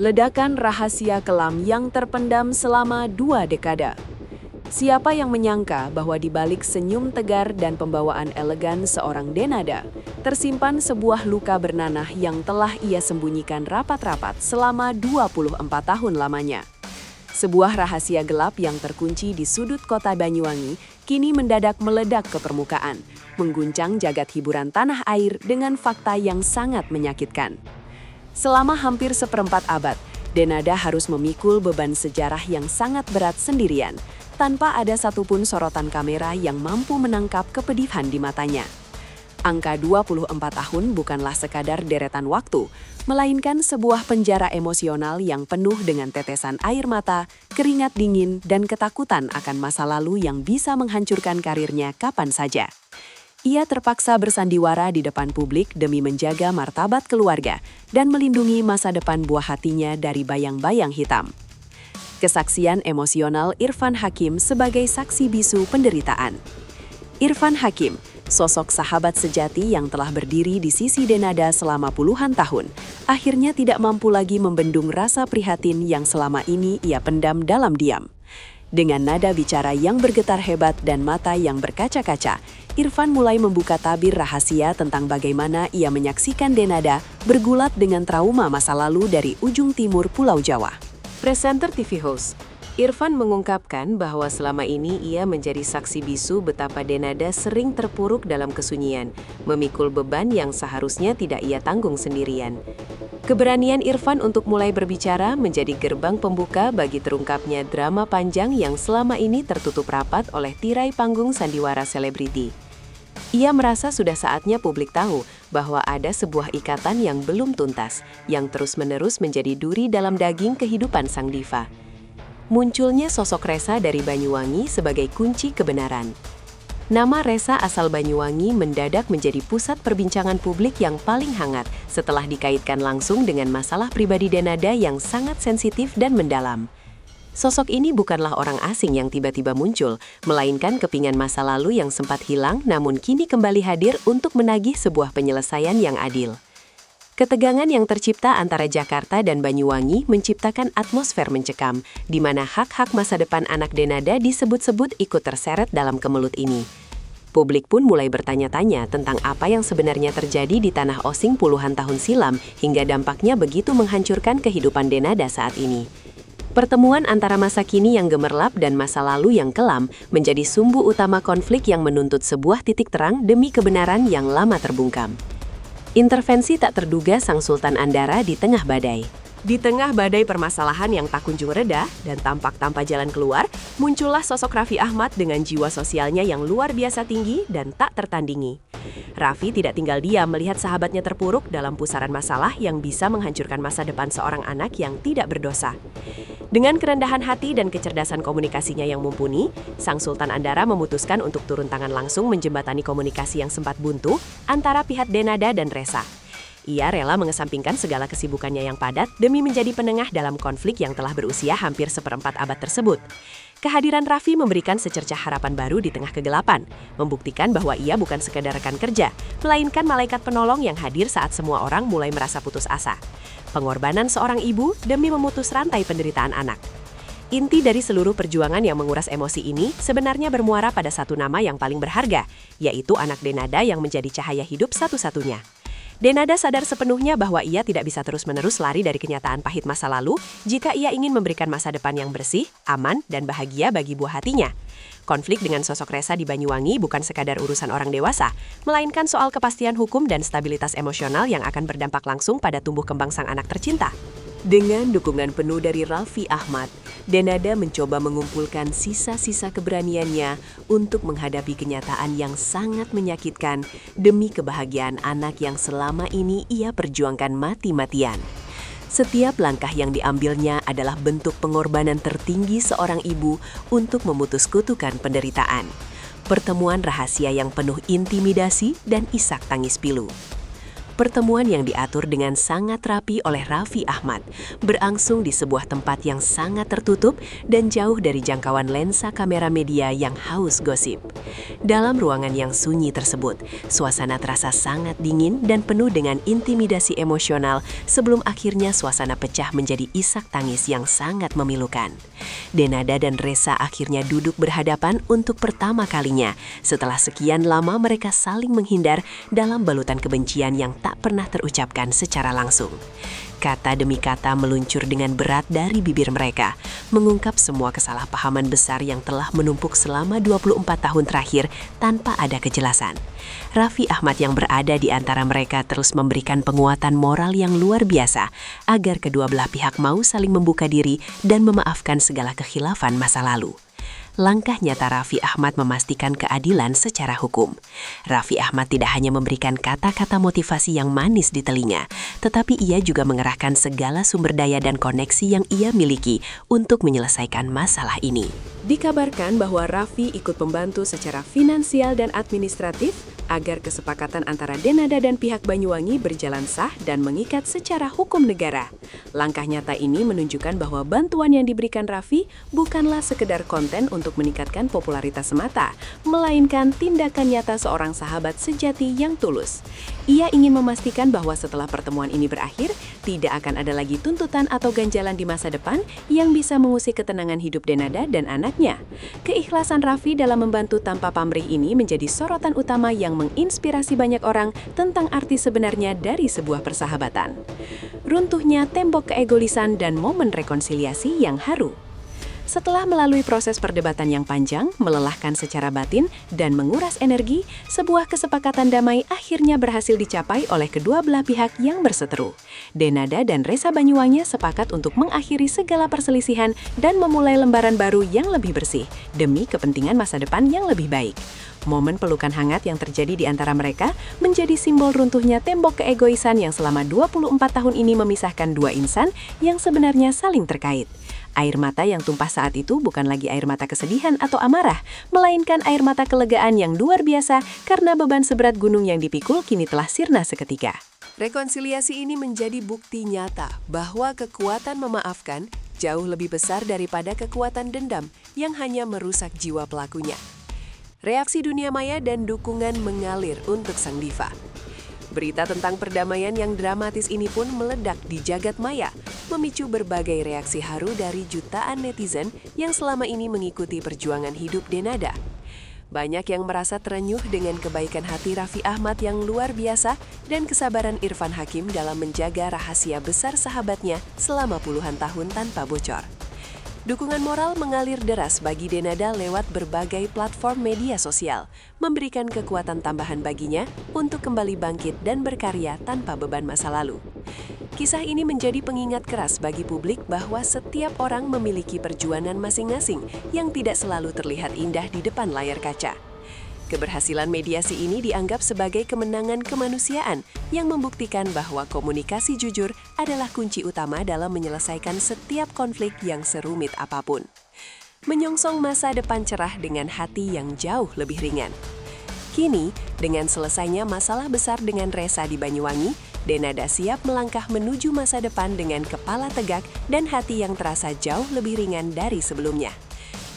Ledakan rahasia kelam yang terpendam selama 2 dekade. Siapa yang menyangka bahwa di balik senyum tegar dan pembawaan elegan seorang Denada, tersimpan sebuah luka bernanah yang telah ia sembunyikan rapat-rapat selama 24 tahun lamanya. Sebuah rahasia gelap yang terkunci di sudut kota Banyuwangi kini mendadak meledak ke permukaan, mengguncang jagat hiburan tanah air dengan fakta yang sangat menyakitkan. Selama hampir seperempat abad, Denada harus memikul beban sejarah yang sangat berat sendirian, tanpa ada satupun sorotan kamera yang mampu menangkap kepedihan di matanya. Angka 24 tahun bukanlah sekadar deretan waktu, melainkan sebuah penjara emosional yang penuh dengan tetesan air mata, keringat dingin, dan ketakutan akan masa lalu yang bisa menghancurkan karirnya kapan saja. Ia terpaksa bersandiwara di depan publik demi menjaga martabat keluarga dan melindungi masa depan buah hatinya dari bayang-bayang hitam. Kesaksian emosional Irfan Hakim sebagai saksi bisu penderitaan. Irfan Hakim, sosok sahabat sejati yang telah berdiri di sisi Denada selama puluhan tahun, akhirnya tidak mampu lagi membendung rasa prihatin yang selama ini ia pendam dalam diam. Dengan nada bicara yang bergetar hebat dan mata yang berkaca-kaca, Irfan mulai membuka tabir rahasia tentang bagaimana ia menyaksikan Denada bergulat dengan trauma masa lalu dari ujung timur Pulau Jawa. Presenter TV host, Irfan mengungkapkan bahwa selama ini ia menjadi saksi bisu betapa Denada sering terpuruk dalam kesunyian, memikul beban yang seharusnya tidak ia tanggung sendirian. Keberanian Irfan untuk mulai berbicara menjadi gerbang pembuka bagi terungkapnya drama panjang yang selama ini tertutup rapat oleh tirai panggung sandiwara selebriti. Ia merasa sudah saatnya publik tahu bahwa ada sebuah ikatan yang belum tuntas, yang terus-menerus menjadi duri dalam daging kehidupan sang diva. Munculnya sosok Resa dari Banyuwangi sebagai kunci kebenaran. Nama Resa asal Banyuwangi mendadak menjadi pusat perbincangan publik yang paling hangat setelah dikaitkan langsung dengan masalah pribadi Denada yang sangat sensitif dan mendalam. Sosok ini bukanlah orang asing yang tiba-tiba muncul, melainkan kepingan masa lalu yang sempat hilang namun kini kembali hadir untuk menagih sebuah penyelesaian yang adil. Ketegangan yang tercipta antara Jakarta dan Banyuwangi menciptakan atmosfer mencekam, di mana hak-hak masa depan anak Denada disebut-sebut ikut terseret dalam kemelut ini. Publik pun mulai bertanya-tanya tentang apa yang sebenarnya terjadi di tanah Osing puluhan tahun silam hingga dampaknya begitu menghancurkan kehidupan Denada saat ini. Pertemuan antara masa kini yang gemerlap dan masa lalu yang kelam menjadi sumbu utama konflik yang menuntut sebuah titik terang demi kebenaran yang lama terbungkam. Intervensi tak terduga Sang Sultan Andara di tengah badai. Di tengah badai permasalahan yang tak kunjung reda dan tampak tanpa jalan keluar, muncullah sosok Raffi Ahmad dengan jiwa sosialnya yang luar biasa tinggi dan tak tertandingi. Raffi tidak tinggal diam melihat sahabatnya terpuruk dalam pusaran masalah yang bisa menghancurkan masa depan seorang anak yang tidak berdosa. Dengan kerendahan hati dan kecerdasan komunikasinya yang mumpuni, Sang Sultan Andara memutuskan untuk turun tangan langsung menjembatani komunikasi yang sempat buntu antara pihak Denada dan Resa. Ia rela mengesampingkan segala kesibukannya yang padat demi menjadi penengah dalam konflik yang telah berusia hampir seperempat abad tersebut. Kehadiran Raffi memberikan secercah harapan baru di tengah kegelapan, membuktikan bahwa ia bukan sekadar rekan kerja, melainkan malaikat penolong yang hadir saat semua orang mulai merasa putus asa. Pengorbanan seorang ibu demi memutus rantai penderitaan anak. Inti dari seluruh perjuangan yang menguras emosi ini sebenarnya bermuara pada satu nama yang paling berharga, yaitu anak Denada yang menjadi cahaya hidup satu-satunya. Denada sadar sepenuhnya bahwa ia tidak bisa terus-menerus lari dari kenyataan pahit masa lalu jika ia ingin memberikan masa depan yang bersih, aman, dan bahagia bagi buah hatinya. Konflik dengan sosok Resa di Banyuwangi bukan sekadar urusan orang dewasa, melainkan soal kepastian hukum dan stabilitas emosional yang akan berdampak langsung pada tumbuh kembang sang anak tercinta. Dengan dukungan penuh dari Raffi Ahmad, Denada mencoba mengumpulkan sisa-sisa keberaniannya untuk menghadapi kenyataan yang sangat menyakitkan demi kebahagiaan anak yang selama ini ia perjuangkan mati-matian. Setiap langkah yang diambilnya adalah bentuk pengorbanan tertinggi seorang ibu untuk memutus kutukan penderitaan. Pertemuan rahasia yang penuh intimidasi dan isak tangis pilu. Pertemuan yang diatur dengan sangat rapi oleh Raffi Ahmad berangsung di sebuah tempat yang sangat tertutup dan jauh dari jangkauan lensa kamera media yang haus gosip. Dalam ruangan yang sunyi tersebut, suasana terasa sangat dingin dan penuh dengan intimidasi emosional sebelum akhirnya suasana pecah menjadi isak tangis yang sangat memilukan. Denada dan Resa akhirnya duduk berhadapan untuk pertama kalinya setelah sekian lama mereka saling menghindar dalam balutan kebencian yang tak pernah terucapkan secara langsung. Kata demi kata meluncur dengan berat dari bibir mereka, mengungkap semua kesalahpahaman besar yang telah menumpuk selama 24 tahun terakhir tanpa ada kejelasan. Raffi Ahmad yang berada di antara mereka terus memberikan penguatan moral yang luar biasa agar kedua belah pihak mau saling membuka diri dan memaafkan segala kekhilafan masa lalu. Langkah nyata Raffi Ahmad memastikan keadilan secara hukum. Raffi Ahmad tidak hanya memberikan kata-kata motivasi yang manis di telinga, tetapi ia juga mengerahkan segala sumber daya dan koneksi yang ia miliki untuk menyelesaikan masalah ini. Dikabarkan bahwa Raffi ikut membantu secara finansial dan administratif agar kesepakatan antara Denada dan pihak Banyuwangi berjalan sah dan mengikat secara hukum negara. Langkah nyata ini menunjukkan bahwa bantuan yang diberikan Raffi bukanlah sekedar konten untuk meningkatkan popularitas semata, melainkan tindakan nyata seorang sahabat sejati yang tulus. Ia ingin memastikan bahwa setelah pertemuan ini berakhir, tidak akan ada lagi tuntutan atau ganjalan di masa depan yang bisa mengusik ketenangan hidup Denada dan anaknya. Keikhlasan Raffi dalam membantu tanpa pamrih ini menjadi sorotan utama yang menginspirasi banyak orang tentang arti sebenarnya dari sebuah persahabatan. Runtuhnya tembok keegoisan dan momen rekonsiliasi yang haru. Setelah melalui proses perdebatan yang panjang, melelahkan secara batin, dan menguras energi, sebuah kesepakatan damai akhirnya berhasil dicapai oleh kedua belah pihak yang berseteru. Denada dan Resa Banyuwangi sepakat untuk mengakhiri segala perselisihan dan memulai lembaran baru yang lebih bersih, demi kepentingan masa depan yang lebih baik. Momen pelukan hangat yang terjadi di antara mereka menjadi simbol runtuhnya tembok keegoisan yang selama 24 tahun ini memisahkan dua insan yang sebenarnya saling terkait. Air mata yang tumpah saat itu bukan lagi air mata kesedihan atau amarah, melainkan air mata kelegaan yang luar biasa karena beban seberat gunung yang dipikul kini telah sirna seketika. Rekonsiliasi ini menjadi bukti nyata bahwa kekuatan memaafkan jauh lebih besar daripada kekuatan dendam yang hanya merusak jiwa pelakunya. Reaksi dunia maya dan dukungan mengalir untuk sang diva. Berita tentang perdamaian yang dramatis ini pun meledak di jagat maya, memicu berbagai reaksi haru dari jutaan netizen yang selama ini mengikuti perjuangan hidup Denada. Banyak yang merasa terenyuh dengan kebaikan hati Raffi Ahmad yang luar biasa dan kesabaran Irfan Hakim dalam menjaga rahasia besar sahabatnya selama puluhan tahun tanpa bocor. Dukungan moral mengalir deras bagi Denada lewat berbagai platform media sosial, memberikan kekuatan tambahan baginya untuk kembali bangkit dan berkarya tanpa beban masa lalu. Kisah ini menjadi pengingat keras bagi publik bahwa setiap orang memiliki perjuangan masing-masing yang tidak selalu terlihat indah di depan layar kaca. Keberhasilan mediasi ini dianggap sebagai kemenangan kemanusiaan yang membuktikan bahwa komunikasi jujur adalah kunci utama dalam menyelesaikan setiap konflik yang serumit apapun. Menyongsong masa depan cerah dengan hati yang jauh lebih ringan. Kini, dengan selesainya masalah besar dengan Resa di Banyuwangi, Denada siap melangkah menuju masa depan dengan kepala tegak dan hati yang terasa jauh lebih ringan dari sebelumnya.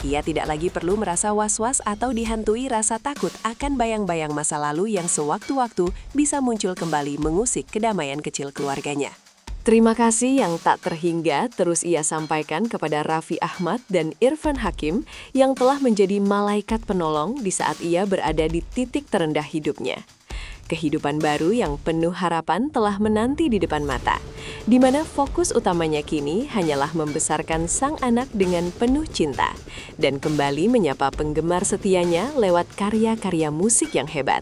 Ia tidak lagi perlu merasa was-was atau dihantui rasa takut akan bayang-bayang masa lalu yang sewaktu-waktu bisa muncul kembali mengusik kedamaian kecil keluarganya. Terima kasih yang tak terhingga terus ia sampaikan kepada Raffi Ahmad dan Irfan Hakim yang telah menjadi malaikat penolong di saat ia berada di titik terendah hidupnya. Kehidupan baru yang penuh harapan telah menanti di depan mata, di mana fokus utamanya kini hanyalah membesarkan sang anak dengan penuh cinta dan kembali menyapa penggemar setianya lewat karya-karya musik yang hebat.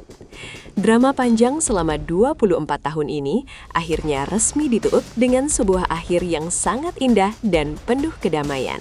Drama panjang selama 24 tahun ini akhirnya resmi ditutup dengan sebuah akhir yang sangat indah dan penuh kedamaian.